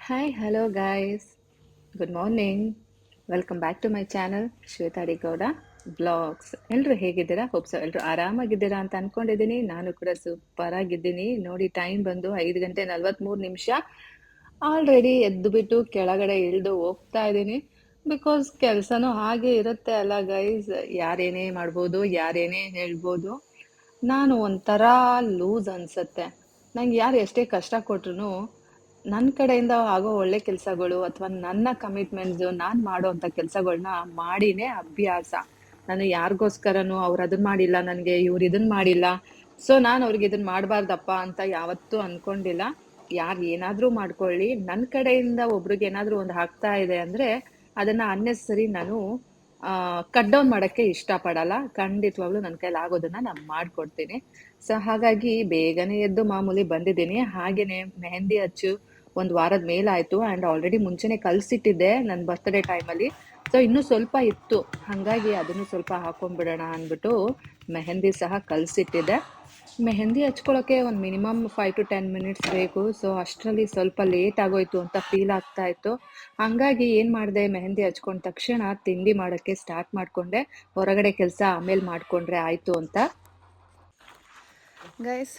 Hi hello guys, good morning. Welcome back to my channel Shweta Gowda vlogs. ಎಲ್ಲರೂ ಹೇಗಿದ್ದೀರಾ? Hopes ಎಲ್ಲರೂ ಆರಾಮಾಗಿದ್ದೀರಾ ಅಂತ ಅನ್ಕೊಂಡಿದ್ದೀನಿ. ನಾನು ಕೂಡ ಸೂಪರ್ ಆಗಿದ್ದೀನಿ. ನೋಡಿ, ಟೈಮ್ ಬಂದು 5:43. ಆಲ್ರೆಡಿ ಎದ್ದು ಬಿಟ್ಟು ಕೆಳಗಡೆ ಇಳಿದು ಹೋಗ್ತಾ ಇದ್ದೀನಿ. ಬಿಕಾಸ್ ಕೆಲಸನೂ ಹಾಗೆ ಇರುತ್ತೆ ಅಲ್ಲ ಗೈಸ್. ಯಾರೇನೇ ಮಾಡ್ಬೋದು, ಯಾರೇನೇ ಹೇಳ್ಬೋದು. ನಾನು ಒಂಥರ ಲೂಸ್ ಅನ್ಸತ್ತೆ. ನಂಗೆ ಯಾರು ಎಷ್ಟೇ ಕಷ್ಟ ಕೊಟ್ರು ನನ್ನ ಕಡೆಯಿಂದ ಆಗೋ ಒಳ್ಳೆ ಕೆಲಸಗಳು ಅಥವಾ ನನ್ನ ಕಮಿಟ್ಮೆಂಟ್ಸು, ನಾನು ಮಾಡೋವಂಥ ಕೆಲಸಗಳನ್ನ ಮಾಡಿನೇ ಅಭ್ಯಾಸ. ನಾನು ಯಾರಿಗೋಸ್ಕರನೂ ಅವ್ರು ಅದನ್ನ ಮಾಡಿಲ್ಲ ನನಗೆ, ಇವ್ರು ಇದನ್ನ ಮಾಡಿಲ್ಲ, ಸೊ ನಾನು ಅವ್ರಿಗೆ ಇದನ್ನ ಮಾಡಬಾರ್ದಪ್ಪ ಅಂತ ಯಾವತ್ತೂ ಅನ್ಕೊಂಡಿಲ್ಲ. ಯಾರು ಏನಾದರೂ ಮಾಡ್ಕೊಳ್ಳಿ, ನನ್ನ ಕಡೆಯಿಂದ ಒಬ್ರಿಗೆ ಏನಾದರೂ ಒಂದು ಆಗ್ತಾ ಇದೆ ಅಂದರೆ ಅದನ್ನು ಅನ್ನೆಸರಿ ನಾನು ಕಟ್ ಡೌನ್ ಮಾಡೋಕ್ಕೆ ಇಷ್ಟಪಡಲ್ಲ. ಖಂಡಿತವಾಗ್ಲೂ ನನ್ನ ಕೈಲಿ ಆಗೋದನ್ನು ನಾನು ಮಾಡಿಕೊಡ್ತೀನಿ. ಸೊ ಹಾಗಾಗಿ ಬೇಗನೆ ಎದ್ದು ಮಾಮೂಲಿ ಬಂದಿದ್ದೀನಿ. ಹಾಗೆಯೇ ಮೆಹಂದಿ ಹಚ್ಚು ಒಂದು ವಾರದ ಮೇಲಾಯಿತು. ಆ್ಯಂಡ್ ಆಲ್ರೆಡಿ ಮುಂಚೆನೇ ಕಲಿಸಿಟ್ಟಿದ್ದೆ ನನ್ನ ಬರ್ತ್ಡೇ ಟೈಮಲ್ಲಿ. ಸೊ ಇನ್ನೂ ಸ್ವಲ್ಪ ಇತ್ತು, ಹಾಗಾಗಿ ಅದನ್ನು ಸ್ವಲ್ಪ ಹಾಕೊಂಡ್ಬಿಡೋಣ ಅಂದ್ಬಿಟ್ಟು ಮೆಹಂದಿ ಸಹ ಕಲಿಸಿಟ್ಟಿದ್ದೆ. ಮೆಹಂದಿ ಹಚ್ಕೊಳ್ಳೋಕ್ಕೆ ಒಂದು ಮಿನಿಮಮ್ 5 to 10 minutes ಬೇಕು. ಸೊ ಅಷ್ಟರಲ್ಲಿ ಸ್ವಲ್ಪ ಲೇಟ್ ಆಗೋಯ್ತು ಅಂತ ಫೀಲ್ ಆಗ್ತಾ ಇತ್ತು. ಹಾಗಾಗಿ ಏನು ಮಾಡಿದೆ, ಮೆಹಂದಿ ಹಚ್ಕೊಂಡ ತಕ್ಷಣ ತಿಂಡಿ ಮಾಡೋಕ್ಕೆ ಸ್ಟಾರ್ಟ್ ಮಾಡಿಕೊಂಡೆ. ಹೊರಗಡೆ ಕೆಲಸ ಆಮೇಲೆ ಮಾಡಿಕೊಂಡ್ರೆ ಆಯಿತು ಅಂತ. ಗೈಸ್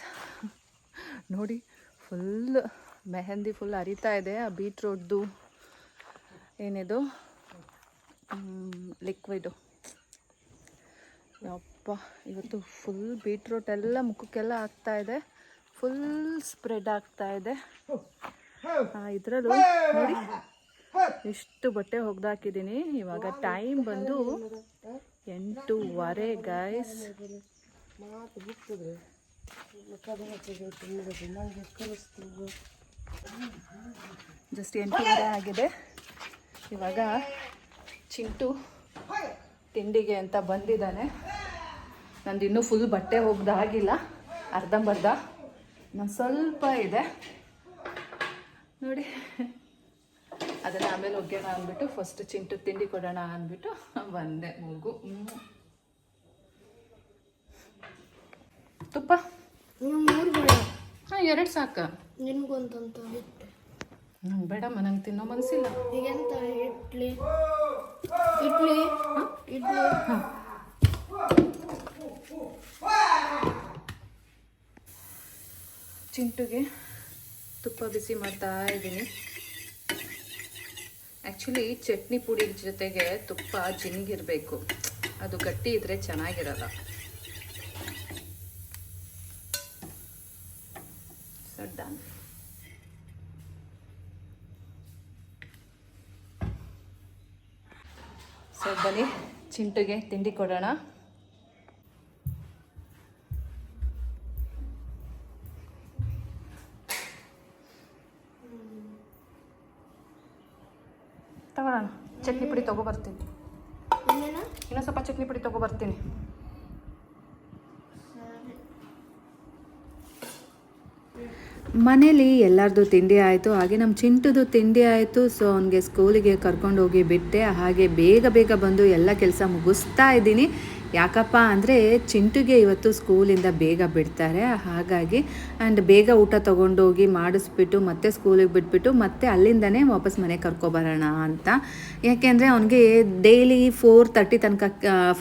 ನೋಡಿ, ಫುಲ್ ಮೆಹಂದಿ ಫುಲ್ ಹರಿತಾ ಇದೆ. ಆ ಬೀಟ್ರೋಟ್ದು ಏನಿದು ಲಿಕ್ವಿಡು, ಯಪ್ಪ ಇವತ್ತು ಫುಲ್ ಬೀಟ್ರೋಟ್ ಎಲ್ಲ ಮುಖಕ್ಕೆಲ್ಲ ಆಗ್ತಾ ಇದೆ. ಫುಲ್ ಸ್ಪ್ರೆಡ್ ಆಗ್ತಾ ಇದೆ. ಇದರಲ್ಲೂ ನೋಡಿ ಎಷ್ಟು ಬಟ್ಟೆ ಒಗ್ದಾಕಿದ್ದೀನಿ. ಇವಾಗ ಟೈಮ್ ಬಂದು 8:15 ಗೈಸ್. ಜಸ್ಟ್ 8:15 ಆಗಿದೆ. ಇವಾಗ ಚಿಂಟು ತಿಂಡಿಗೆ ಅಂತ ಬಂದಿದ್ದಾನೆ. ನಂದು ಇನ್ನೂ ಫುಲ್ ಬಟ್ಟೆ ಒಗ್ದಾಗಿಲ್ಲ, ಅರ್ಧಂಬರ್ಧ. ನಾನು ಸ್ವಲ್ಪ ಇದೆ ನೋಡಿ, ಅದನ್ನು ಆಮೇಲೆ ಒಗ್ಯೋಣ ಅಂದ್ಬಿಟ್ಟು ಫಸ್ಟ್ ಚಿಂಟು ತಿಂಡಿ ಕೊಡೋಣ ಅಂದ್ಬಿಟ್ಟು ಬಂದೆ. ಮೂಗು ತುಪ್ಪ ಹಾಂ 2 ಸಾಕು. ನಿನ್ಗೊಂದಂತ ನಂಗೆ ಬೇಡಮ್ಮ, ನಂಗೆ ತಿನ್ನೋ ಮನಸ್ಸಿಲ್ಲ. ಈಗೆಂತ ಇಡ್ಲಿ ಇಡ್ಲಿ ಇಡ್ಲಿ ಹಾಂ ಚಿಂಟುಗೆ ತುಪ್ಪ ಬಿಸಿ ಮಾಡ್ತಾ ಇದ್ದೀನಿ. ಆ್ಯಕ್ಚುಲಿ ಚಟ್ನಿ ಪುಡಿ ಜೊತೆಗೆ ತುಪ್ಪ ಜಿನಿಗಿರಬೇಕು, ಅದು ಗಟ್ಟಿ ಇದ್ದರೆ ಚೆನ್ನಾಗಿರಲ್ಲ. ಡನ್. ಸೊ ಬನ್ನಿ ಚಿಂಟುಗೆ ತಿಂಡಿ ಕೊಡೋಣ. ತಗೊಳ್ಳೋಣ, ಚಟ್ನಿ ಪುಡಿ ತೊಗೊಬರ್ತೀನಿ. ಇನ್ನೂ ಸ್ವಲ್ಪ ಚಟ್ನಿ ಪುಡಿ ತೊಗೊಬರ್ತೀನಿ. ಮನೇಲಿ ಎಲ್ಲರದು ತಿಂಡಿ ಆಯಿತು, ಹಾಗೆ ನಮ್ಮ ಚಿಂಟುದು ತಿಂಡಿ ಆಯಿತು. ಸೊ ಅವನಿಗೆ ಸ್ಕೂಲಿಗೆ ಕರ್ಕೊಂಡೋಗಿ ಬಿಟ್ಟೆ. ಹಾಗೆ ಬೇಗ ಬೇಗ ಬಂದು ಎಲ್ಲ ಕೆಲಸ ಮುಗಿಸ್ತಾ ಇದ್ದೀನಿ. ಯಾಕಪ್ಪ ಅಂದರೆ ಚಿಂಟುಗೆ ಇವತ್ತು ಸ್ಕೂಲಿಂದ ಬೇಗ ಬಿಡ್ತಾರೆ, ಹಾಗಾಗಿ. ಆ್ಯಂಡ್ ಬೇಗ ಊಟ ತೊಗೊಂಡೋಗಿ ಮಾಡಿಸ್ಬಿಟ್ಟು ಮತ್ತೆ ಸ್ಕೂಲಿಗೆ ಬಿಟ್ಬಿಟ್ಟು ಮತ್ತೆ ಅಲ್ಲಿಂದನೇ ವಾಪಸ್ ಮನೆಗೆ ಕರ್ಕೊಬರೋಣ ಅಂತ. ಯಾಕೆಂದರೆ ಅವನಿಗೆ ಡೈಲಿ 4:30 ತನಕ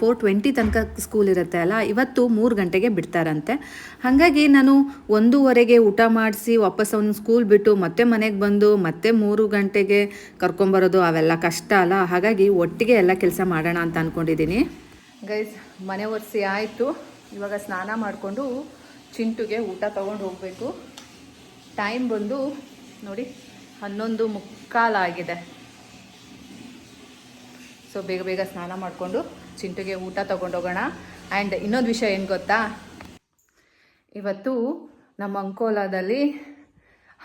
4:20 ತನಕ ಸ್ಕೂಲ್ ಇರುತ್ತೆ ಅಲ್ಲ, ಇವತ್ತು 3 ಗಂಟೆಗೆ ಬಿಡ್ತಾರಂತೆ. ಹಾಗಾಗಿ ನಾನು 1:15ಗೆ ಊಟ ಮಾಡಿಸಿ ವಾಪಸ್ ಅವ್ನು ಸ್ಕೂಲ್ ಬಿಟ್ಟು ಮತ್ತೆ ಮನೆಗೆ ಬಂದು ಮತ್ತೆ 3 ಗಂಟೆಗೆ ಕರ್ಕೊಂಬರೋದು ಅವೆಲ್ಲ ಕಷ್ಟ ಅಲ್ಲ. ಹಾಗಾಗಿ ಒಟ್ಟಿಗೆ ಎಲ್ಲ ಕೆಲಸ ಮಾಡೋಣ ಅಂತ ಅಂದ್ಕೊಂಡಿದ್ದೀನಿ. ಗೈಸ್, ಮನೆ ಒರೆಸಿ ಆಯಿತು. ಇವಾಗ ಸ್ನಾನ ಮಾಡಿಕೊಂಡು ಚಿಂಟುಗೆ ಊಟ ತೊಗೊಂಡು ಹೋಗಬೇಕು. ಟೈಮ್ ಬಂದು ನೋಡಿ 11:45 ಆಗಿದೆ. ಸೊ ಬೇಗ ಬೇಗ ಸ್ನಾನ ಮಾಡಿಕೊಂಡು ಚಿಂಟುಗೆ ಊಟ ತೊಗೊಂಡೋಗೋಣ. ಆ್ಯಂಡ್ ಇನ್ನೊಂದು ವಿಷಯ ಏನು ಗೊತ್ತಾ, ಇವತ್ತು ನಮ್ಮ ಅಂಕೋಲಾದಲ್ಲಿ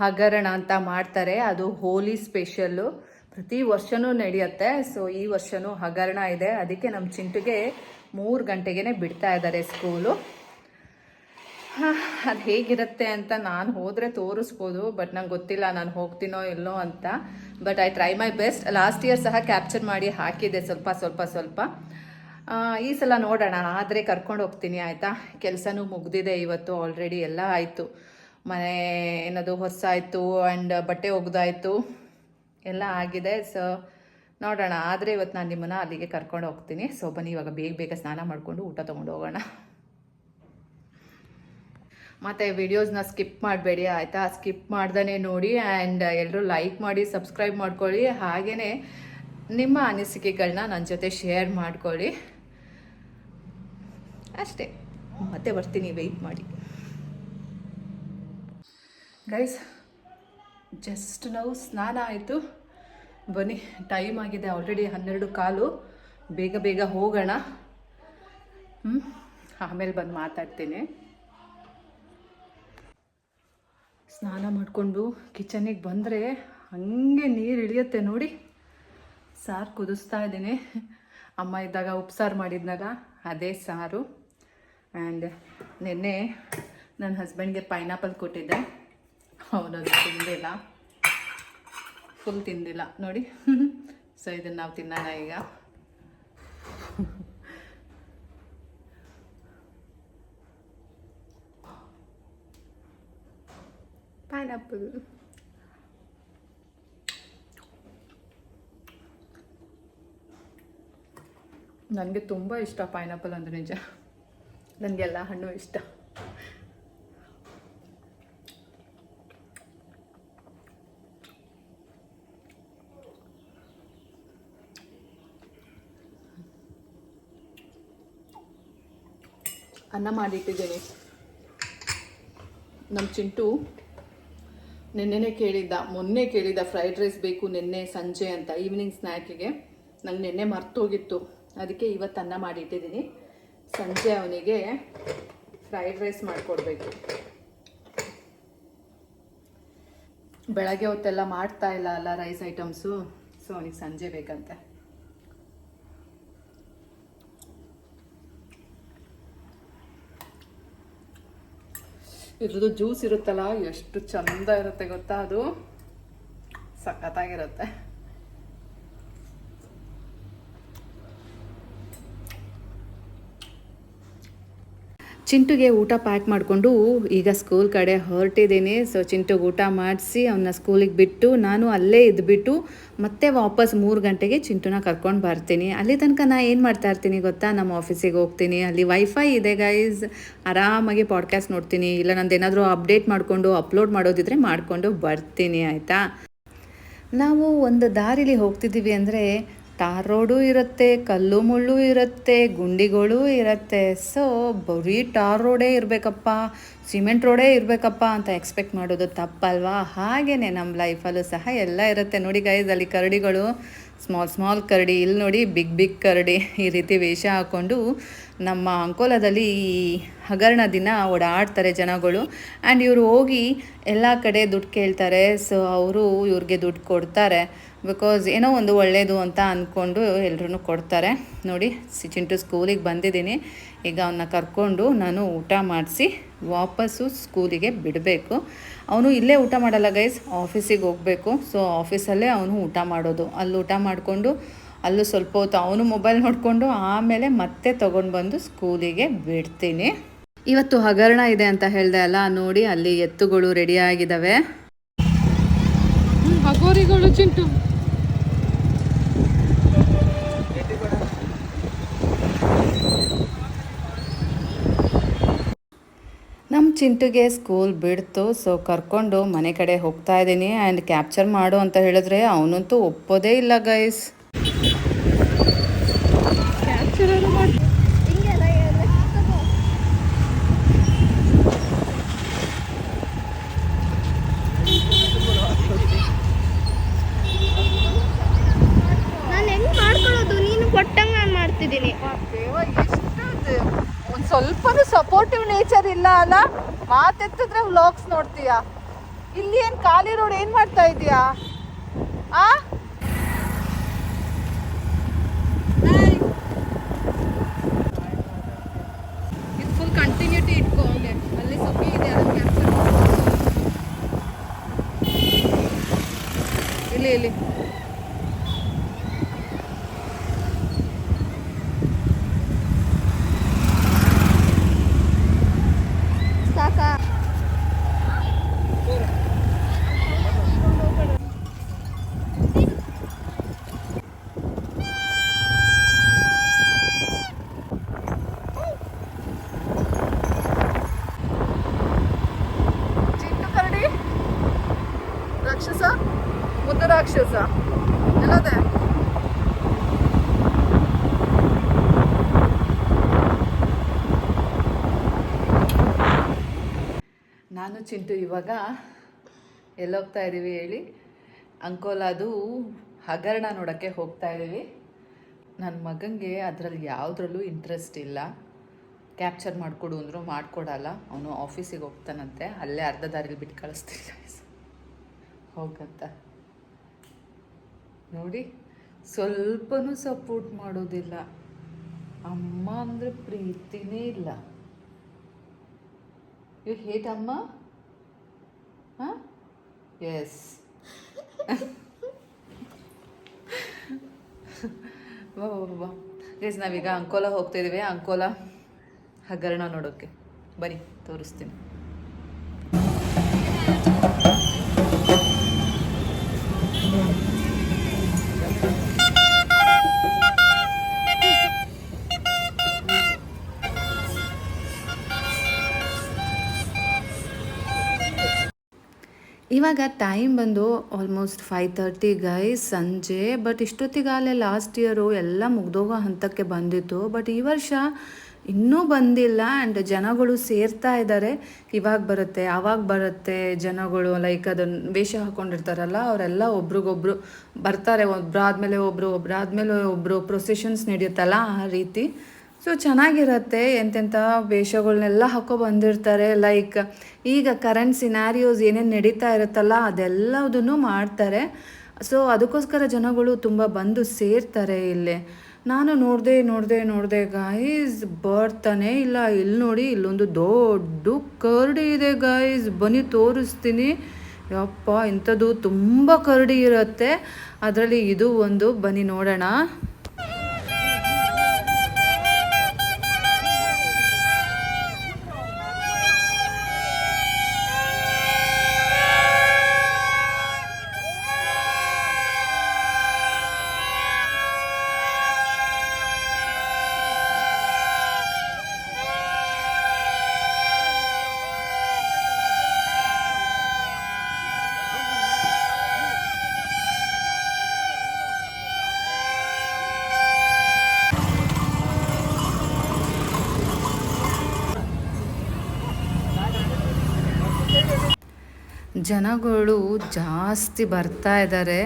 ಹಗರಣ ಅಂತ ಮಾಡ್ತಾರೆ. ಅದು ಹೋಲಿ ಸ್ಪೆಷಲ್ಲು, ಪ್ರತಿ ವರ್ಷವೂ ನಡೆಯುತ್ತೆ. ಸೊ ಈ ವರ್ಷವೂ ಹಗರಣ ಇದೆ, ಅದಕ್ಕೆ ನಮ್ಮ ಚಿಂಟುಗೆ 3 ಗಂಟೆಗೆ ಬಿಡ್ತಾ ಇದ್ದಾರೆ ಸ್ಕೂಲು. ಅದು ಹೇಗಿರುತ್ತೆ ಅಂತ ನಾನು ಹೋದರೆ ತೋರಿಸ್ಬೋದು, ಬಟ್ ನಂಗೆ ಗೊತ್ತಿಲ್ಲ ನಾನು ಹೋಗ್ತೀನೋ ಇಲ್ಲೋ ಅಂತ. But I try my best. Last year ಸಹ ಕ್ಯಾಪ್ಚರ್ ಮಾಡಿ ಹಾಕಿದ್ದೆ ಸ್ವಲ್ಪ. ಈ ಸಲ ನೋಡೋಣ, ಆದರೆ ಕರ್ಕೊಂಡು ಹೋಗ್ತೀನಿ ಆಯಿತಾ. ಕೆಲಸನೂ ಮುಗ್ದಿದೆ ಇವತ್ತು, ಆಲ್ರೆಡಿ ಎಲ್ಲ ಆಯಿತು. ಮನೆ ಏನದು ಹೊಸಾಯಿತು ಆ್ಯಂಡ್ ಬಟ್ಟೆ ಒಗ್ದಾಯಿತು. ಎಲ್ಲ ಆಗಿದೆ. ಸೊ ನೋಡೋಣ, ಆದರೆ ಇವತ್ತು ನಾನು ನಿಮ್ಮನ್ನು ಅಲ್ಲಿಗೆ ಕರ್ಕೊಂಡು ಹೋಗ್ತೀನಿ. ಸೊ ಬನ್ನಿ ಇವಾಗ ಬೇಗ ಬೇಗ ಸ್ನಾನ ಮಾಡಿಕೊಂಡು ಊಟ ತೊಗೊಂಡು ಹೋಗೋಣ. ಮತ್ತು ವಿಡಿಯೋಸ್ನ ಸ್ಕಿಪ್ ಮಾಡಬೇಡಿ ಆಯಿತಾ, ಸ್ಕಿಪ್ ಮಾಡ್ದೇ ನೋಡಿ. ಆ್ಯಂಡ್ ಎಲ್ಲರೂ ಲೈಕ್ ಮಾಡಿ, ಸಬ್ಸ್ಕ್ರೈಬ್ ಮಾಡ್ಕೊಳ್ಳಿ. ಹಾಗೆಯೇ ನಿಮ್ಮ ಅನಿಸಿಕೆಗಳನ್ನ ನನ್ನ ಜೊತೆ ಶೇರ್ ಮಾಡ್ಕೊಳ್ಳಿ ಅಷ್ಟೇ. ಮತ್ತೆ ಬರ್ತೀನಿ, ವೆಯ್ಟ್ ಮಾಡಿ ಗೈಸ್. ಜಸ್ಟ್ ನಾವು ಸ್ನಾನ ಆಯಿತು, ಬನ್ನಿ ಟೈಮ್ ಆಗಿದೆ ಆಲ್ರೆಡಿ 12:15. ಬೇಗ ಬೇಗ ಹೋಗೋಣ. ಆಮೇಲೆ ಬಂದು ಮಾತಾಡ್ತೀನಿ. ಸ್ನಾನ ಮಾಡಿಕೊಂಡು ಕಿಚನಿಗೆ ಬಂದರೆ ಹಾಗೆ ನೀರು ಇಳಿಯುತ್ತೆ ನೋಡಿ. ಸಾರು ಕುದಿಸ್ತಾ ಇದ್ದೀನಿ. ಅಮ್ಮ ಇದ್ದಾಗ ಉಪ್ಸಾರು ಮಾಡಿದ್ನಾಗ ಅದೇ ಸಾರು. ಆ್ಯಂಡ್ ನಿನ್ನೆ ನನ್ನ ಹಸ್ಬೆಂಡ್ಗೆ ಪೈನಾಪಲ್ ಕೊಟ್ಟಿದ್ದೆ, ಅವನದು ತಿಂದಿಲ್ಲ, ಫುಲ್ ತಿಂದಿಲ್ಲ ನೋಡಿ. ಸೊ ಇದನ್ನು ನಾವು ತಿನ್ನೋಣ ಈಗ. ಪೈನಾಪಲ್ ನನಗೆ ತುಂಬ ಇಷ್ಟ. ಪೈನಾಪಲ್ ಅಂದರೆ ನಿಜ, ನನಗೆಲ್ಲ ಹಣ್ಣು ಇಷ್ಟ. ಅನ್ನ ಮಾಡಿಟ್ಟಿದ್ದೀನಿ. ನಮ್ಮ ಚಿಂಟು ಮೊನ್ನೆ ಕೇಳಿದ್ದ ಫ್ರೈಡ್ ರೈಸ್ ಬೇಕು ನಿನ್ನೆ ಸಂಜೆ ಅಂತ, ಈವ್ನಿಂಗ್ ಸ್ನ್ಯಾಕಿಗೆ. ನಂಗೆ ನಿನ್ನೆ ಮರ್ತೋಗಿತ್ತು, ಅದಕ್ಕೆ ಇವತ್ತು ಅನ್ನ ಮಾಡಿಟ್ಟಿದ್ದೀನಿ. ಸಂಜೆ ಅವನಿಗೆ ಫ್ರೈಡ್ ರೈಸ್ ಮಾಡಿಕೊಡ್ಬೇಕು. ಬೆಳಗ್ಗೆ ಹೊತ್ತೆಲ್ಲ ಮಾಡ್ತಾ ಇಲ್ಲ ಅಲ್ಲ ರೈಸ್ ಐಟಮ್ಸು, ಸೊ ಅವನಿಗೆ ಸಂಜೆ ಬೇಕಂತೆ. ಇದ್ರದ್ದು ಜ್ಯೂಸ್ ಇರುತ್ತಲ್ಲ, ಎಷ್ಟು ಚಂದ ಇರುತ್ತೆ ಗೊತ್ತಾ, ಅದು ಸಖತ್ತಾಗಿರುತ್ತೆ. ಚಿಂಟುಗೆ ಊಟ ಪ್ಯಾಕ್ ಮಾಡಿಕೊಂಡು ಈಗ ಸ್ಕೂಲ್ ಕಡೆ ಹೊರಟಿದ್ದೀನಿ. ಸೊ ಚಿಂಟುಗೆ ಊಟ ಮಾಡಿಸಿ ಅವನ್ನ ಸ್ಕೂಲಿಗೆ ಬಿಟ್ಟು ನಾನು ಅಲ್ಲೇ ಇದ್ಬಿಟ್ಟು ಮತ್ತೆ ವಾಪಸ್ 3 ಗಂಟೆಗೆ ಚಿಂಟುನ ಕರ್ಕೊಂಡು ಬರ್ತೀನಿ. ಅಲ್ಲಿ ತನಕ ನಾನು ಏನು ಮಾಡ್ತಾ ಇರ್ತೀನಿ ಗೊತ್ತಾ, ನಮ್ಮ ಆಫೀಸಿಗೆ ಹೋಗ್ತೀನಿ. ಅಲ್ಲಿ ವೈಫೈ ಇದೆ ಗೈಸ್, ಆರಾಮಾಗಿ ಪಾಡ್ಕಾಸ್ಟ್ ನೋಡ್ತೀನಿ. ಇಲ್ಲ ನಂದು ಏನಾದರೂ ಅಪ್ಡೇಟ್ ಮಾಡಿಕೊಂಡು ಅಪ್ಲೋಡ್ ಮಾಡೋದಿದ್ರೆ ಮಾಡಿಕೊಂಡು ಬರ್ತೀನಿ ಆಯಿತಾ. ನಾವು ಒಂದು ದಾರಿಲಿ ಹೋಗ್ತಿದ್ದೀವಿ ಅಂದರೆ ಟಾರ್ ರೋಡು ಇರುತ್ತೆ, ಕಲ್ಲು ಮುಳ್ಳು ಇರುತ್ತೆ, ಗುಂಡಿಗಳು ಇರುತ್ತೆ. ಸೊ ಬರೀ ಟಾರ್ ರೋಡೇ ಇರಬೇಕಪ್ಪ, ಸಿಮೆಂಟ್ ರೋಡೇ ಇರಬೇಕಪ್ಪ ಅಂತ ಎಕ್ಸ್ಪೆಕ್ಟ್ ಮಾಡೋದು ತಪ್ಪಲ್ವಾ. ಹಾಗೆಯೇ ನಮ್ಮ ಲೈಫಲ್ಲೂ ಸಹ ಎಲ್ಲ ಇರುತ್ತೆ ನೋಡಿ ಗೈಸ್. ಅಲ್ಲಿ ಕರಡಿಗಳು, ಸ್ಮಾಲ್ ಕರಡಿ, ಇಲ್ಲಿ ನೋಡಿ ಬಿಗ್ ಕರಡಿ, ಈ ರೀತಿ ವೇಷ ಹಾಕ್ಕೊಂಡು ನಮ್ಮ ಅಂಕೋಲದಲ್ಲಿ ಈ ಹಗರಣ ದಿನ ಓಡಾಡ್ತಾರೆ ಜನಗಳು. ಆ್ಯಂಡ್ ಇವರು ಹೋಗಿ ಎಲ್ಲ ಕಡೆ ದುಡ್ಡು ಕೇಳ್ತಾರೆ. ಸೊ ಅವರು ಇವ್ರಿಗೆ ದುಡ್ಡು ಕೊಡ್ತಾರೆ, ಬಿಕಾಸ್ ಏನೋ ಒಂದು ಒಳ್ಳೆಯದು ಅಂತ ಅಂದ್ಕೊಂಡು ಎಲ್ಲರೂ ಕೊಡ್ತಾರೆ ನೋಡಿ. ಚಿಂಟು ಸ್ಕೂಲಿಗೆ ಬಂದಿದ್ದೀನಿ, ಈಗ ಅವನ್ನ ಕರ್ಕೊಂಡು ನಾನು ಊಟ ಮಾಡಿಸಿ ವಾಪಸ್ಸು ಸ್ಕೂಲಿಗೆ ಬಿಡಬೇಕು. ಅವನು ಇಲ್ಲೇ ಊಟ ಮಾಡಲ್ಲ ಗೈಸ್, ಆಫೀಸಿಗೆ ಹೋಗಬೇಕು. ಸೊ ಆಫೀಸಲ್ಲೇ ಅವನು ಊಟ ಮಾಡೋದು. ಅಲ್ಲಿ ಊಟ ಮಾಡಿಕೊಂಡು ಅಲ್ಲೂ ಸ್ವಲ್ಪ ಹೊತ್ತು ಅವನು ಮೊಬೈಲ್ ನೋಡಿಕೊಂಡು ಆಮೇಲೆ ಮತ್ತೆ ತೊಗೊಂಡು ಬಂದು ಸ್ಕೂಲಿಗೆ ಬಿಡ್ತೀನಿ. ಇವತ್ತು ಹಗರಣ ಇದೆ ಅಂತ ಹೇಳಿದೆ ಅಲ್ಲ, ನೋಡಿ ಅಲ್ಲಿ ಎತ್ತುಗಳು ರೆಡಿಯಾಗಿದ್ದಾವೆ. ಹಗೋರಿಗಳು ಚಿಂಟು. ನಮ್ಮ ಚಿಂಟುಗೆ ಸ್ಕೂಲ್ ಬಿಡ್ತು. ಸೊ ಕರ್ಕೊಂಡು ಮನೆ ಕಡೆ ಹೋಗ್ತಾ ಇದ್ದೀನಿ. ಆ್ಯಂಡ್ ಕ್ಯಾಪ್ಚರ್ ಮಾಡು ಅಂತ ಹೇಳಿದ್ರೆ ಅವನಂತೂ ಒಪ್ಪೋದೇ ಇಲ್ಲ ಗೈಸ್. ಕ್ಯಾಪ್ಚರ್ ಮಾಡಿ ನಾನು ಹೆಂಗ್ ಮಾಡ್ಕೊಳ್ಳೋದು, ನೀನು ಕೊಟ್ಟಂಗೆ ನಾನು ಮಾಡ್ತಿದ್ದೀನಿ. ಒಂದು ಸ್ವಲ್ಪನೂ ಸಪೋರ್ಟಿವ್ ನೇಚರ್ ಇಲ್ಲ ಅಲ್ಲ. ಮಾತೆತ್ತಿದ್ರೆ ವ್ಲಾಗ್ಸ್ ನೋಡ್ತೀಯಾ, ಇಲ್ಲಿ ಏನು ಖಾಲಿ ರೋಡ್ ಏನು ಮಾಡ್ತಾ ಇದೀಯಾ? ಇದು ಫುಲ್ ಕಂಟಿನ್ಯೂಟಿ ಇಟ್ಕೋ. ಅಲ್ಲಿ ಸೊಪ್ಪಿ ಇದೆ, ಅದನ್ನು ಕ್ಯಾಪ್ಚರ್ ಇಲ್ಲಿ ಸಾಕಾ? ಮುದ್ದು ರಾಕ್ಷಸ ಎಲ್ಲದೆ? ನಾನು ಚಿಂಟು ಇವಾಗ ಎಲ್ಲೋಗ್ತಾ ಇದ್ದೀವಿ ಹೇಳಿ? ಅಂಕೋಲಾದು ಹಗರಣ ನೋಡೋಕ್ಕೆ ಹೋಗ್ತಾ ಇದ್ದೀವಿ. ನನ್ನ ಮಗನಿಗೆ ಅದರಲ್ಲಿ ಯಾವುದ್ರಲ್ಲೂ ಇಂಟ್ರೆಸ್ಟ್ ಇಲ್ಲ. ಕ್ಯಾಪ್ಚರ್ ಮಾಡಿಕೊಡು ಅಂದರು ಮಾಡಿಕೊಡಲ್ಲ. ಅವನು ಆಫೀಸಿಗೆ ಹೋಗ್ತಾನಂತೆ, ಅಲ್ಲೇ ಅರ್ಧ ದಾರಿಲಿ ಬಿಟ್ಟು ಕಳಿಸ್ತೀನಿ ಹೋಗಂತ. ನೋಡಿ, ಸ್ವಲ್ಪನೂ ಸಪೋರ್ಟ್ ಮಾಡೋದಿಲ್ಲ. ಅಮ್ಮ ಅಂದರೆ ಪ್ರೀತಿನೇ ಇಲ್ಲ. ಯು ಹೇಟ್ ಅಮ್ಮ? ಹಾಂ, ಎಸ್. ಬಾ ಗೈಸ್, ನಾವೀಗ ಅಂಕೋಲಾ ಹೋಗ್ತಾ ಇದ್ದೀವಿ. ಅಂಕೋಲಾ ಹಗರಣ ನೋಡೋಕ್ಕೆ ಬನ್ನಿ, ತೋರಿಸ್ತೀನಿ. ಇವಾಗ ಟೈಮ್ ಬಂದು ಆಲ್ಮೋಸ್ಟ್ 5:30 ಗೈಸ್, ಸಂಜೆ. ಬಟ್ ಇಷ್ಟೊತ್ತಿಗಾಗಲೇ ಲಾಸ್ಟ್ ಇಯರು ಎಲ್ಲ ಮುಗ್ದೋಗೋ ಹಂತಕ್ಕೆ ಬಂದಿತ್ತು. ಬಟ್ ಈ ವರ್ಷ ಇನ್ನೂ ಬಂದಿಲ್ಲ. ಆ್ಯಂಡ್ ಜನಗಳು ಸೇರ್ತಾ ಇದ್ದಾರೆ. ಇವಾಗ ಬರುತ್ತೆ, ಆವಾಗ ಬರುತ್ತೆ ಜನಗಳು. ಲೈಕ್ ಅದನ್ನು ವೇಷ ಹಾಕ್ಕೊಂಡಿರ್ತಾರಲ್ಲ, ಅವರೆಲ್ಲ ಒಬ್ರಿಗೊಬ್ರು ಬರ್ತಾರೆ. ಒಬ್ಬರಾದ್ಮೇಲೆ ಒಬ್ಬರು ಪ್ರೊಸೆಷನ್ಸ್ ನಡೆಯುತ್ತಲ್ಲ, ಆ ರೀತಿ. ಸೊ ಚೆನ್ನಾಗಿರುತ್ತೆ. ಎಂತೆಂಥ ವೇಷಗಳನ್ನೆಲ್ಲ ಹಾಕೋ ಬಂದಿರ್ತಾರೆ. ಲೈಕ್ ಈಗ ಕರೆಂಟ್ ಸಿನಾರಿಯೋಸ್ ಏನೇನು ನಡೀತಾ ಇರುತ್ತಲ್ಲ, ಅದೆಲ್ಲದನ್ನು ಮಾಡ್ತಾರೆ. ಸೊ ಅದಕ್ಕೋಸ್ಕರ ಜನಗಳು ತುಂಬ ಬಂದು ಸೇರ್ತಾರೆ ಇಲ್ಲಿ. ನಾನು ನೋಡಿದೆ ಗಾಯ್ಸ್, ಬರ್ತಾನೆ ಇಲ್ಲ. ಇಲ್ಲಿ ನೋಡಿ, ಇಲ್ಲೊಂದು ದೊಡ್ಡ ಕರಡಿ ಇದೆ ಗಾಯ್ಸ್. ಬನ್ನಿ ತೋರಿಸ್ತೀನಿ. ಯಪ್ಪ, ಇಂಥದ್ದು ತುಂಬ ಕರಡಿ ಇರುತ್ತೆ. ಅದರಲ್ಲಿ ಇದು ಒಂದು. ಬನ್ನಿ ನೋಡೋಣ. ಜನಗಳು ಜಾಸ್ತಿ ಬರ್ತಾ ಇದ್ದಾರೆ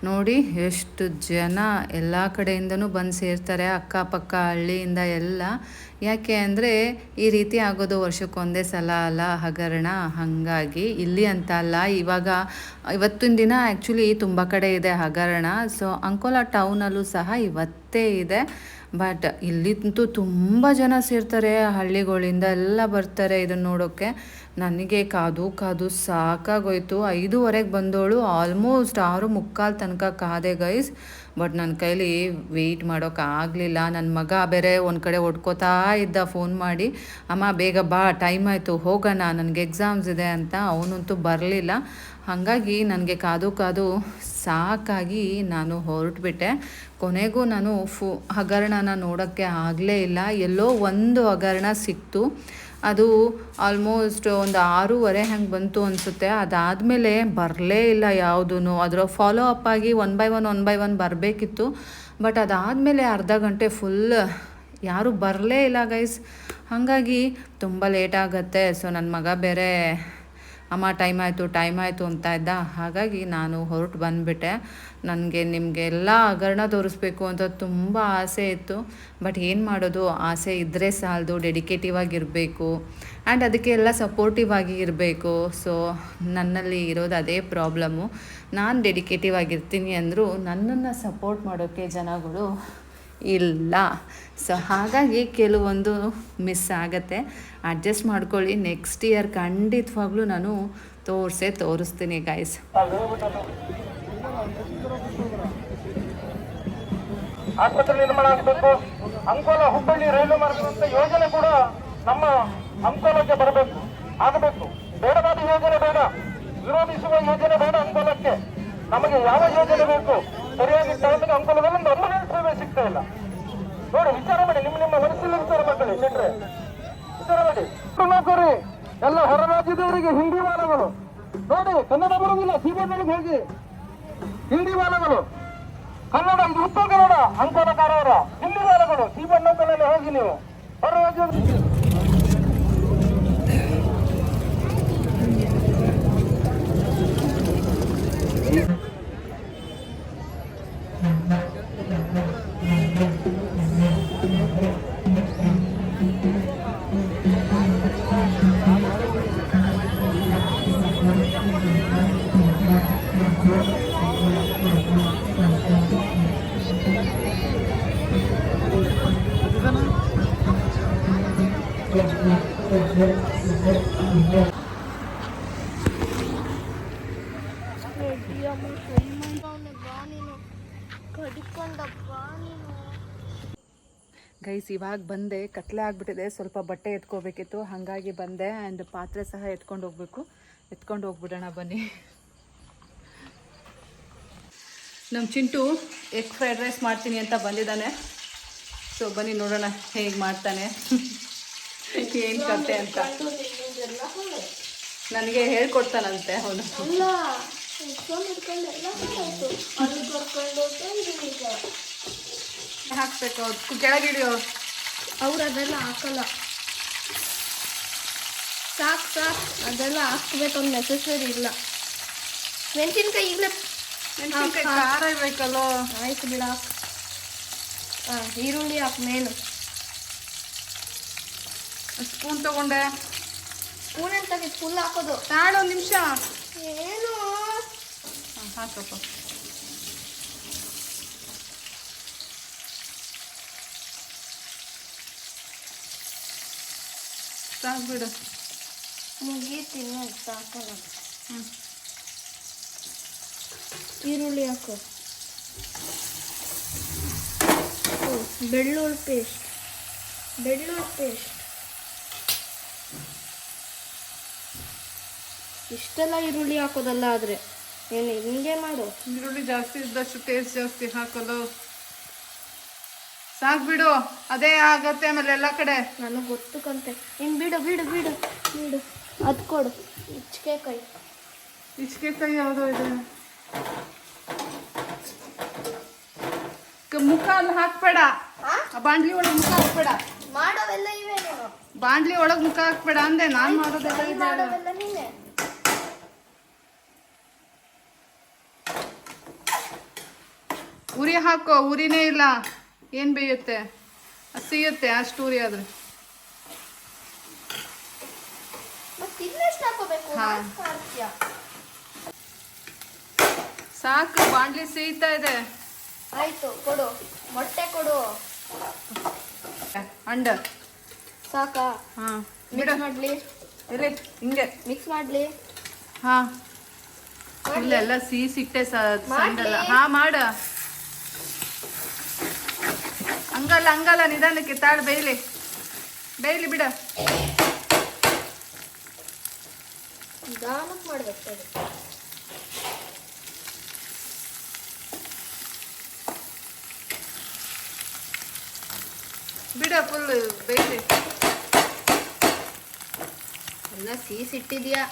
ನೋಡಿ. ಎಷ್ಟು ಜನ ಎಲ್ಲ ಕಡೆಯಿಂದನೂ ಬಂದು ಸೇರ್ತಾರೆ, ಅಕ್ಕಪಕ್ಕ ಹಳ್ಳಿಯಿಂದ ಎಲ್ಲ. ಯಾಕೆ ಅಂದರೆ ಈ ರೀತಿ ಆಗೋದು ವರ್ಷಕ್ಕೊಂದೇ ಸಲ ಅಲ್ಲ ಹಗರಣ. ಹಾಗಾಗಿ ಇಲ್ಲಿ ಅಂತ ಅಲ್ಲ, ಇವತ್ತಿನ ದಿನ ಆ್ಯಕ್ಚುಲಿ ತುಂಬ ಕಡೆ ಇದೆ ಹಗರಣ. ಸೊ ಅಂಕೋಲಾ ಟೌನಲ್ಲೂ ಸಹ ಇವತ್ತೇ ಇದೆ. ಬಟ್ ಇಲ್ಲಿಂತೂ ತುಂಬ ಜನ ಸೇರ್ತಾರೆ, ಹಳ್ಳಿಗಳಿಂದ ಎಲ್ಲ ಬರ್ತಾರೆ ಇದನ್ನು ನೋಡೋಕ್ಕೆ. ನನಗೆ ಕಾದು ಸಾಕಾಗೋಯ್ತು. 5:30ಗೆ ಬಂದವಳು ಆಲ್ಮೋಸ್ಟ್ 6:45 ತನಕ ಕಾದೆ ಗೈಸ್. ಬಟ್ ನನ್ನ ಕೈಲಿ ವೆಯ್ಟ್ ಮಾಡೋಕ್ಕಾಗಲಿಲ್ಲ. ನನ್ನ ಮಗ ಬೇರೆ ಒಂದು ಕಡೆ ಹೊಡ್ಕೋತಾ ಇದ್ದ ಫೋನ್ ಮಾಡಿ, ಅಮ್ಮ ಬೇಗ ಬಾ, ಟೈಮ್ ಆಯಿತು, ಹೋಗೋಣ, ನನಗೆ ಎಕ್ಸಾಮ್ಸ್ ಇದೆ ಅಂತ. ಅವನಂತೂ ಬರಲಿಲ್ಲ. ಹಾಗಾಗಿ ನನಗೆ ಕಾದು ಸಾಕಾಗಿ ನಾನು ಹೊರಟುಬಿಟ್ಟೆ. ಕೊನೆಗೂ ನಾನು ಹಗರಣನ ನೋಡೋಕ್ಕೆ ಆಗಲೇ ಇಲ್ಲ. ಎಲ್ಲೋ ಒಂದು ಹಗರಣ ಸಿಕ್ತು. ಅದು ಆಲ್ಮೋಸ್ಟ್ ಒಂದು 6:30 ಹಂಗೆ ಬಂತು ಅನಿಸುತ್ತೆ. ಅದಾದಮೇಲೆ ಬರಲೇ ಇಲ್ಲ ಯಾವುದೂ. ಅದರ ಫಾಲೋ ಅಪ್ ಆಗಿ ಒನ್ ಬೈ ಒನ್ ಬರಬೇಕಿತ್ತು. ಬಟ್ ಅದಾದಮೇಲೆ ಅರ್ಧ ಗಂಟೆ ಫುಲ್ ಯಾರೂ ಬರಲೇ ಇಲ್ಲ ಗೈಸ್. ಹಾಗಾಗಿ ತುಂಬ ಲೇಟ್ ಆಗುತ್ತೆ. ಸೊ ನನ್ನ ಮಗ ಬೇರೆ ಅಮ್ಮ ಟೈಮ್ ಆಯಿತು ಅಂತ ಇದ್ದ. ಹಾಗಾಗಿ ನಾನು ಹೊರಟು ಬಂದುಬಿಟ್ಟೆ. ನನಗೆ ನಿಮಗೆಲ್ಲ ಹಗರಣ ತೋರಿಸ್ಬೇಕು ಅಂತ ತುಂಬ ಆಸೆ ಇತ್ತು. ಬಟ್ ಏನು ಮಾಡೋದು, ಆಸೆ ಇದ್ದರೆ ಸಾಲದು, ಡೆಡಿಕೇಟಿವ್ ಆಗಿರಬೇಕು. ಆ್ಯಂಡ್ ಅದಕ್ಕೆ ಎಲ್ಲ ಸಪೋರ್ಟಿವ್ ಆಗಿ ಇರಬೇಕು. ಸೊ ನನ್ನಲ್ಲಿ ಇರೋದು ಅದೇ ಪ್ರಾಬ್ಲಮ್ಮು. ನಾನು ಡೆಡಿಕೇಟಿವ್ ಆಗಿರ್ತೀನಿ ಅಂದರೂ ನನ್ನನ್ನು ಸಪೋರ್ಟ್ ಮಾಡೋಕ್ಕೆ ಜನಗಳು ಇಲ್ಲ. ಸೊ ಹಾಗಾಗಿ ಕೆಲವೊಂದು ಮಿಸ್ ಆಗುತ್ತೆ. ಅಡ್ಜಸ್ಟ್ ಮಾಡ್ಕೊಳ್ಳಿ. ನೆಕ್ಸ್ಟ್ ಇಯರ್ ಖಂಡಿತವಾಗ್ಲೂ ನಾನು ತೋರಿಸ್ತೀನಿ ಗೈಸ್. ಆಸ್ಪತ್ರೆ ನಿರ್ಮಾಣ ಆಗಬೇಕು. ಅಂಕೋಲಾ ಹುಬ್ಬಳ್ಳಿ ರೈಲು ಮಾರ್ಗದಂತ ಯೋಜನೆ ಕೂಡ ನಮ್ಮ ಅಂಕೋಲಕ್ಕೆ ಆಗಬೇಕು. ಬೇಡವಾದ ಯೋಜನೆ ಬೇಡ, ವಿರೋಧಿಸುವ ಯೋಜನೆ ಬೇಡ ಅಂಕೋಲಕ್ಕೆ. ನಮಗೆ ಯಾವ ಯೋಜನೆ ಬೇಕು, ಸರಿಯಾಗಿ ಟೈಮಿಗೆ ಅಂಕೋಲದಲ್ಲಿ ಒಂದು ಆಂಬುಲೆನ್ಸ್ ಸೇವೆ ಸಿಗ್ತಾ ಇಲ್ಲ ನೋಡಿ. ವಿಚಾರ ಮಾಡಿ, ನಿಮ್ಮ ಮನಸ್ಸಲ್ಲಿ ವಿಚಾರ ಮಾಡ್ಕೊಳ್ಳಿ. ಶೆಟ್ರೆ ವಿಚಾರ ಮಾಡಿ. ನೌಕರಿ ಎಲ್ಲ ಹೊರ ರಾಜ್ಯದವರಿಗೆ ಹಿಂದಿ ಮಾನಗಳು ನೋಡಿ ಕನ್ನಡ ಬರುವುದಿಲ್ಲ, ಸಿ-ಬೋರ್ಡ್ನೊಳಗೆ ಹೋಗಿ ಹಿಂದಿ ಬಾಲಗಳು, ಕನ್ನಡ ಇದು ಉತ್ತರ ಕನ್ನಡ ಅಂಕೋಲ ಕಾರವಾರ, ಹಿಂದಿ ಬಾಲಗಳು ಸಿ-ಬೋರ್ಡ್ ನೌಕಲಲ್ಲಿ ಹೋಗಿ ನೀವು ಹೊರ ರಾಜ್ಯ. ಗೈಸ್ ಇವಾಗ ಬಂದೆ, ಕತ್ಲೆ ಆಗಿಬಿಟ್ಟಿದೆ, ಸ್ವಲ್ಪ ಬಟ್ಟೆ ಎತ್ಕೋಬೇಕಿತ್ತು, ಹಾಗಾಗಿ ಬಂದೆ. ಆ್ಯಂಡ್ ಪಾತ್ರೆ ಸಹ ಎತ್ಕೊಂಡು ಹೋಗ್ಬೇಕು. ಎತ್ಕೊಂಡು ಹೋಗ್ಬಿಡೋಣ ಬನ್ನಿ. ನಮ್ಮ ಚಿಂಟು ಎಗ್ ಫ್ರೈಡ್ ರೈಸ್ ಮಾಡ್ತೀನಿ ಅಂತ ಬಂದಿದ್ದಾನೆ. ಸೊ ಬನ್ನಿ ನೋಡೋಣ ಹೇಗೆ ಮಾಡ್ತಾನೆ, ಏನು ಕತೆ ಅಂತ. ನನಗೆ ಹೇಳ್ಕೊಡ್ತಾನಂತೆ ಅವನು. ಹಾಕ್ಬೇಕು, ಅವ್ರು ಕೆಳಗಿಡಿಯೋ. ಅವ್ರು ಅದೆಲ್ಲ ಹಾಕಲ್ಲ. ಸಾಕು ಸಾಕು, ಅದೆಲ್ಲ ಹಾಕ್ಬೇಕು, ಅವ್ನು ನೆಸೆಸರಿ ಇಲ್ಲ. ಮೆಣಸಿನ್ಕಾಯಿ ಈಗಲೇ, ಮೆಣಸಿನ್ಕಾಯಿ ಖಾರ ಇರ್ಬೇಕಲ್ಲೋ. ಆಯ್ತು ಬಿಡ, ಹಾಕು. ಹಾಂ, ಈರುಳ್ಳಿ ಹಾಕು ಮೇನು. ಸ್ಪೂನ್ ತಗೊಂಡೆ. ಸ್ಪೂನ್ ಅಂತ ಫುಲ್ ಹಾಕೋದು. ತಾಳು ಒಂದು ನಿಮಿಷ. ಏನು ಹಾಕಪ್ಪ. ಸಾಕ್ಬಿಡು. ಮುಗೀತೀನಿ ಅಂತ ಹಾಕೋಣ. ಈರುಳ್ಳಿ ಹಾಕು. ಬೆಳ್ಳುಳ್ಳಿ ಪೇಸ್ಟ್, ಬೆಳ್ಳುಳ್ಳಿ ಪೇಸ್ಟ್. ಇಷ್ಟೆಲ್ಲ ಈರುಳ್ಳಿ ಹಾಕೋದಲ್ಲ, ಆದರೆ ಏನು ಹಿಂಗೆ ಮಾಡು. ಈರುಳ್ಳಿ ಜಾಸ್ತಿ ಇದ್ದಷ್ಟು ಟೇಸ್ಟ್ ಜಾಸ್ತಿ ಹಾಕಲು. ಸಾಕ್ಬಿಡು, ಅದೇ ಆಗತ್ತೆ ಆಮೇಲೆ ಎಲ್ಲ ಕಡೆ. ನನಗೆ ಗೊತ್ತು ಕಂತೆ. ಇನ್ನು ಬಿಡು ಬಿಡು ಬಿಡು ಬಿಡು. ಅದು ಕೊಡು, ಇಚ್ಕೆಕಾಯಿ. ಇಚ್ಕೆಕಾಯಿ ಯಾವುದೋ ಇದೆ. ಮುಖ ಅಲ್ಲಿ ಹಾಕ್ಬೇಡ, ಬಾಂಡ್ಲಿ ಒಳಗೆ ಮುಖ ಹಾಕ್ಬೇಡ. ಮಾಡೋವೆಲ್ಲ ಇವೆ ನೀನು. ಬಾಂಡ್ಲಿ ಒಳಗೆ ಮುಖ ಹಾಕ್ಬೇಡ ಅಂದೆ. ನಾನು ಮಾಡೋದೆಲ್ಲ ಇದೆ. ಮಾಡೋವೆಲ್ಲ ನೀನೆ. ಉರಿ ಹಾಕೋ, ಉರಿನೇ ಇಲ್ಲ. ಏನು ಬೇಯುತ್ತೆ, ಸಿಯುತ್ತೆ ಅಷ್ಟು ಉರಿ ಆದ್ರೆ. ಮತ್ತೆ ಇನ್ನೆಷ್ಟು ಹಾಕೋಬೇಕು? ಹಾಂ. ಹಾಕ್ತೀಯಾ? ಸಾಕು, ಬಾಂಡ್ಲಿ ಸಿಯ್ತಾ ಇದೆ. ಆಯ್ತು, ಕೊಡು. ಮೊಟ್ಟೆ ಕೊಡು. ಅಂಡ ಸಾಕಾ? ಹಾಂ, ಮಿಕ್ಸ್ ಮಾಡ್ಲಿ? ಇರಿ ಹಿಂಗೆ ಮಿಕ್ಸ್ ಮಾಡ್ಲಿ? ಹಾಂ. ಇಲ್ಲೆಲ್ಲ ಸಿಹಿ ಸಿಟ್ಟೆ ಸಂಡಲ್ಲ. ಹಾಂ ಮಾಡ. ಹಂಗಲ್ಲ ಹಂಗಲ್ಲ, ನಿಧಾನಕ್ಕೆ ತಾಳು. ಬೇಯ್ಲಿ ಬೇಯ್ಲಿ ಬಿಡ. ನಿಧಾನಕ್ಕೆ ಮಾಡ್ಬೇಕು. ಬಿಡ, ಫುಲ್ ಬೇಯ್ಲಿ. ಎಲ್ಲ ಸಿಹಿ ಸಿಟ್ಟಿದ್ಯಾ?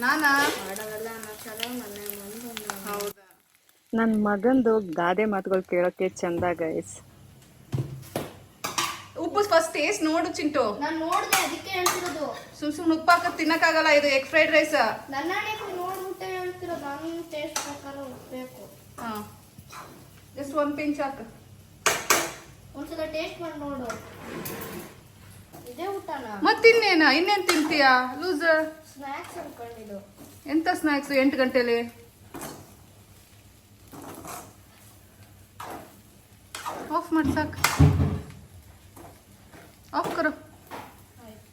ನಾನಾ ಮಾಡೋವೆಲ್ಲ ಚೆನ್ನಾಗಿ ಮನೆ ಬಂದು. ಹೌದಾ? ನನ್ನ ಮಗಂದು ಗಾದೆ ಮಾತುಗಳು ಕೇಳೋಕ್ಕೆ ಚಂದ ಗೈಸ್. ಉಪ್ಪು ಫಸ್ಟ್ ಟೇಸ್ಟ್ ನೋಡು ಚಿಂಟು. ನಾನು ನೋಡಿದೆ, ಅದಕ್ಕೆ ಹೇಳ್ತಿರೋದು. ಸುಮ್ ಉಪ್ಪು ಹಾಕದ್ ತಿನ್ನಕ್ಕಾಗಲ್ಲ. ಇದು ಎಗ್ ಫ್ರೈಡ್ ರೈಸ್. ನನ್ನ ನೋಡ್ಬಿಟ್ಟೆ ಹೇಳ್ತಿರೋದು. ನಾನು ಟೇಸ್ಟ್ ಪ್ರಕಾರ ಉಪ್ಪಬೇಕು. ಹಾಂ, ಜಸ್ಟ್ ಒಂದು ಪಿಂಚ್ ಹಾಕು. ಒಂದ್ಸಲ ಟೇಸ್ಟ್ ಮಾಡಿ ನೋಡು. ಇದೇ ಊಟನಾ? ಮತ್ತಿನ್ನೇನ, ಇನ್ನೇನು ತಿಂತೀಯಾ ಲೂಸರ್? ಸ್ನ್ಯಾಕ್ಸ್ ಅನ್ಕೊಂಡಿದ್ದು. ಎಂತ ಸ್ನ್ಯಾಕ್ಸ್ 8 ಗಂಟೆಲಿ? ಆಫ್ ಮಾಡಿ ಸಾಕು. ಆಫ್ ಕರೋ.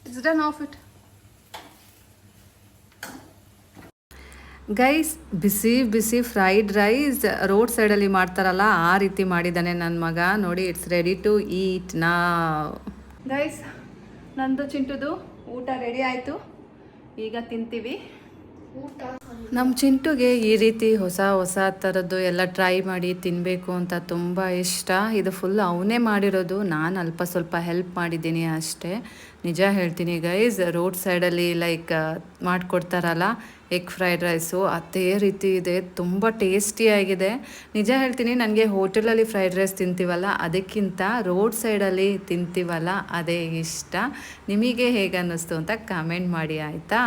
It's done, off it. Guys, ಬಿಸಿ ಬಿಸಿ ಫ್ರೈಡ್ ರೈಸ್ ರೋಡ್ ಸೈಡಲ್ಲಿ ಮಾಡ್ತಾರಲ್ಲ, ಆ ರೀತಿ ಮಾಡಿದ್ದಾನೆ ನನ್ನ ಮಗ. ನೋಡಿ, ಇಟ್ಸ್ ರೆಡಿ ಟು ಈಟ್ ನಾವ್. ಗೈಸ್, ನಂದು ಚಿಂಟುದು ಊಟ ರೆಡಿ ಆಯಿತು. ಈಗ ತಿಂತೀವಿ. ನಮ್ಮ ಚಿಂಟುಗೆ ಈ ರೀತಿ ಹೊಸ ಹೊಸ ಥರದ್ದು ಎಲ್ಲ ಟ್ರೈ ಮಾಡಿ ತಿನ್ನಬೇಕು ಅಂತ ತುಂಬ ಇಷ್ಟ. ಇದು ಫುಲ್ ಅವನೇ ಮಾಡಿರೋದು, ನಾನು ಅಲ್ಪ ಸ್ವಲ್ಪ ಹೆಲ್ಪ್ ಮಾಡಿದ್ದೀನಿ ಅಷ್ಟೇ. ನಿಜ ಹೇಳ್ತೀನಿ ಗೈಸ್, ರೋಡ್ ಸೈಡಲ್ಲಿ ಲೈಕ್ ಮಾಡಿಕೊಡ್ತಾರಲ್ಲ, ಎಗ್ ಫ್ರೈಡ್ ರೈಸು ಅದೇ ರೀತಿ ಇದೆ, ತುಂಬ ಟೇಸ್ಟಿಯಾಗಿದೆ. ನಿಜ ಹೇಳ್ತೀನಿ, ನನಗೆ ಹೋಟೆಲಲ್ಲಿ ಫ್ರೈಡ್ ರೈಸ್ ತಿಂತೀವಲ್ಲ ಅದಕ್ಕಿಂತ ರೋಡ್ ಸೈಡಲ್ಲಿ ತಿಂತೀವಲ್ಲ ಅದೇ ಇಷ್ಟ. ನಿಮಗೆ ಹೇಗೆ ಅನ್ನಿಸ್ತು ಅಂತ ಕಮೆಂಟ್ ಮಾಡಿ ಆಯಿತಾ.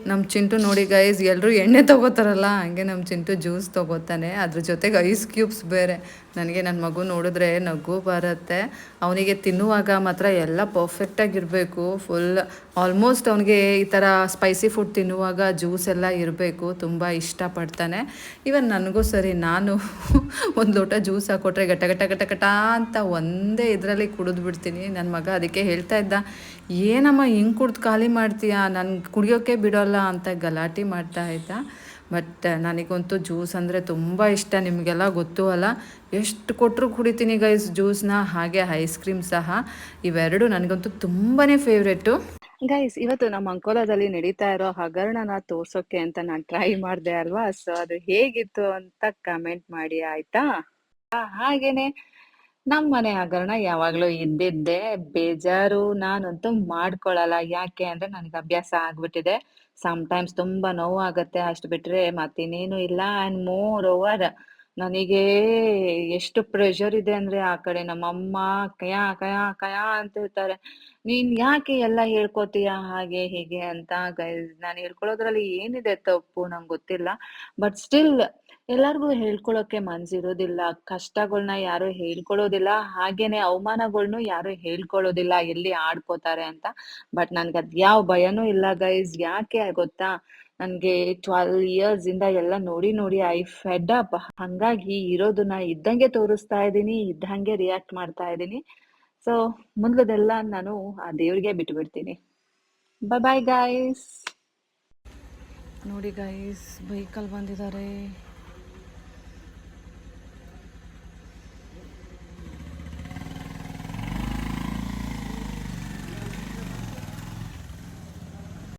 ನಮ್ಮ ಚಿಂಟು ನೋಡಿ ಗೈಸ್, ಎಲ್ಲರೂ ಎಣ್ಣೆ ತೊಗೋತಾರಲ್ಲ ಹಂಗೆ ನಮ್ಮ ಚಿಂಟು ಜ್ಯೂಸ್ ತೊಗೋತಾನೆ, ಅದ್ರ ಜೊತೆಗೆ ಐಸ್ ಕ್ಯೂಬ್ಸ್ ಬೇರೆ. ನನಗೆ ನನ್ನ ಮಗು ನೋಡಿದ್ರೆ ನಗು ಬರುತ್ತೆ. ಅವನಿಗೆ ತಿನ್ನುವಾಗ ಮಾತ್ರ ಎಲ್ಲ ಪರ್ಫೆಕ್ಟಾಗಿರಬೇಕು, ಫುಲ್ ಆಲ್ಮೋಸ್ಟ್ ಅವನಿಗೆ ಈ ಥರ ಸ್ಪೈಸಿ ಫುಡ್ ತಿನ್ನುವಾಗ ಜ್ಯೂಸ್ ಎಲ್ಲ ಇರಬೇಕು, ತುಂಬ ಇಷ್ಟಪಡ್ತಾನೆ. ಇವನ್ ನನಗೂ ಸರಿ, ನಾನು ಒಂದು ಲೋಟ ಜ್ಯೂಸ್ ಹಾಕ್ಕೊಟ್ರೆ ಗಟ ಗಟ ಗಟ ಗಟ ಅಂತ ಒಂದೇ ಇದರಲ್ಲಿ ಕುಡಿದು ಬಿಡ್ತೀನಿ. ನನ್ನ ಮಗ ಅದಕ್ಕೆ ಹೇಳ್ತಾ ಇದ್ದ, ಏನಮ್ಮ ಹಿಂಗೆ ಕುಡ್ದು ಖಾಲಿ ಮಾಡ್ತೀಯಾ, ನನಗೆ ಕುಡಿಯೋಕ್ಕೆ ಬಿಡೋಲ್ಲ ಅಂತ ಗಲಾಟೆ ಮಾಡ್ತಾ ಇದ್ದ. ಬಟ್ ನನಗಂತೂ ಜ್ಯೂಸ್ ಅಂದರೆ ತುಂಬ ಇಷ್ಟ, ನಿಮಗೆಲ್ಲ ಗೊತ್ತು ಅಲ್ಲ. ಎಷ್ಟು ಕೊಟ್ಟರು ಕುಡಿತೀನಿ ಗೈಸ್ ಜ್ಯೂಸ್ನ, ಹಾಗೆ ಐಸ್ ಕ್ರೀಮ್ ಸಹ. ಇವೆರಡು ನನಗಂತೂ ತುಂಬಾ ಫೇವ್ರೆಟ್ಟು. ಗೈಸ್, ಇವತ್ತು ನಮ್ಮ ಅಂಕೋಲಾದಲ್ಲಿ ನಡೀತಾ ಇರೋ ಹಗರಣನ ತೋರ್ಸೋಕೆ ಅಂತ ನಾನು ಟ್ರೈ ಮಾಡಿದೆ ಅಲ್ವಾ. ಸೊ ಅದು ಹೇಗಿತ್ತು ಅಂತ ಕಮೆಂಟ್ ಮಾಡಿ ಆಯ್ತಾ. ಹಾಗೇನೆ ನಮ್ಮ ಮನೆ ಹಗರಣ ಯಾವಾಗ್ಲೂ ಇದ್ದಿದ್ದೆ, ಬೇಜಾರು ನಾನಂತೂ ಮಾಡ್ಕೊಳಲ್ಲ. ಯಾಕೆ ಅಂದ್ರೆ ನನಗೆ ಅಭ್ಯಾಸ ಆಗ್ಬಿಟ್ಟಿದೆ. ಟೈಮ್ಸ್ ತುಂಬಾ ನೋವಾಗತ್ತೆ, ಅಷ್ಟು ಬಿಟ್ರೆ ಮತ್ತಿನ್ನೇನು ಇಲ್ಲ. ಅಂಡ್ ಮೋರ್ ಓವರ್ ನನಗೆ ಎಷ್ಟು ಪ್ರೆಷರ್ ಇದೆ ಅಂದ್ರೆ, ಆ ಕಡೆ ನಮ್ಮಮ್ಮ ಕಯಾ ಕಯಾ ಕಯಾ ಅಂತ ಇರ್ತಾರೆ, ನೀನ್ ಯಾಕೆ ಎಲ್ಲ ಹೇಳ್ಕೊತೀಯ ಹಾಗೆ ಹೀಗೆ ಅಂತ. ಗೈಸ್, ನಾನು ಹೇಳ್ಕೊಳ್ಳೋದ್ರಲ್ಲಿ ಏನಿದೆ ತಪ್ಪು ನಂಗೆ ಗೊತ್ತಿಲ್ಲ. ಬಟ್ ಸ್ಟಿಲ್ ಎಲ್ಲರಿಗೂ ಹೇಳ್ಕೊಳಕ್ಕೆ ಮನ್ಸಿರೋದಿಲ್ಲ, ಕಷ್ಟಗಳ್ನ ಯಾರು ಹೇಳ್ಕೊಳ್ಳೋದಿಲ್ಲ, ಹಾಗೇನೆ ಅವಮಾನಗಳ್ನು ಯಾರು ಹೇಳ್ಕೊಳ್ಳೋದಿಲ್ಲ ಎಲ್ಲಿ ಆಡ್ಕೋತಾರೆ ಅಂತ. ಬಟ್ ನನ್ಗೆ ಅದ್ಯಾವ ಭಯನೂ ಇಲ್ಲ ಗೈಸ್. ಯಾಕೆ ಗೊತ್ತಾ, ನನ್ಗೆ 12 ಇಯರ್ಸ್ ಇಂದ ಎಲ್ಲ ನೋಡಿ ನೋಡಿ ಐ ಫೆಡ್ ಅಪ್. ಹಂಗಾಗಿ ಇರೋದನ್ನ ಇದ್ದಂಗೆ ತೋರಿಸ್ತಾ ಇದ್ದೀನಿ, ಇದ್ದಂಗೆ ರಿಯಾಕ್ಟ್ ಮಾಡ್ತಾ ಇದ್ದೀನಿ. ಸೊ ಮುಂದದೆಲ್ಲ ನಾನು ಆ ದೇವ್ರಿಗೆ ಬಿಟ್ಬಿಡ್ತೀನಿ. ಬಾಯ್ ಬಾಯ್ ಗೈಸ್. ನೋಡಿ ಗೈಸ್, ಬೈಕಲ್ಲಿ ಬಂದಿದ್ದಾರೆ.